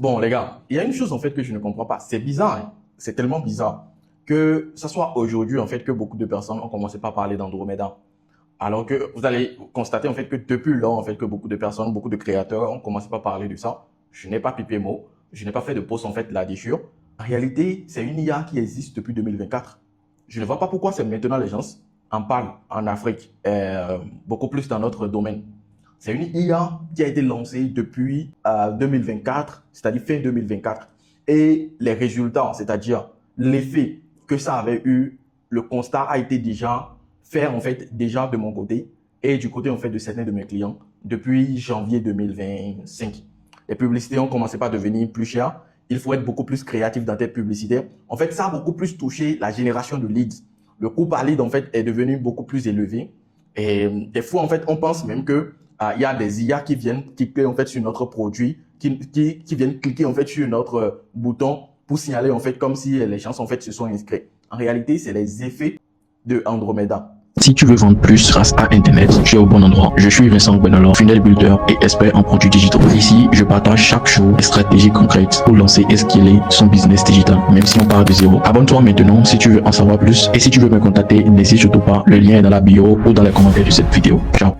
Bon, les gars, il y a une chose en fait que je ne comprends pas. C'est bizarre, hein. C'est tellement bizarre que ça soit aujourd'hui en fait que beaucoup de personnes ont commencé par parler d'Andromeda. Alors que vous allez constater en fait que depuis lors en fait que beaucoup de personnes, beaucoup de créateurs ont commencé par parler de ça. Je n'ai pas pipé mot, je n'ai pas fait de post en fait là-dessus. En réalité, c'est une IA qui existe depuis 2024. Je ne vois pas pourquoi c'est maintenant les gens en parlent en Afrique, beaucoup plus dans notre domaine. C'est une IA qui a été lancée depuis 2024, c'est-à-dire fin 2024. Et les résultats, c'est-à-dire l'effet que ça avait eu, le constat a été déjà fait en fait déjà de mon côté et du côté en fait de certains de mes clients depuis janvier 2025. Les publicités ont commencé par devenir plus chères. Il faut être beaucoup plus créatif dans tes publicités. En fait, ça a beaucoup plus touché la génération de leads. Le coût par lead en fait est devenu beaucoup plus élevé. Et des fois en fait, on pense même que il y a des IA qui viennent cliquer en fait sur notre produit, qui viennent cliquer en fait sur notre bouton pour signaler en fait comme si les gens en fait se sont inscrits. En réalité, c'est les effets de Andromeda. Si tu veux vendre plus grâce à Internet, tu es au bon endroit. Je suis Vincent Benalor, funnel builder et expert en produits digitaux. Ici, je partage chaque jour des stratégies concrètes pour lancer et scaler son business digital, même si on part de zéro. Abonne-toi maintenant si tu veux en savoir plus et si tu veux me contacter, n'hésite surtout pas. Le lien est dans la bio ou dans les commentaires de cette vidéo. Ciao.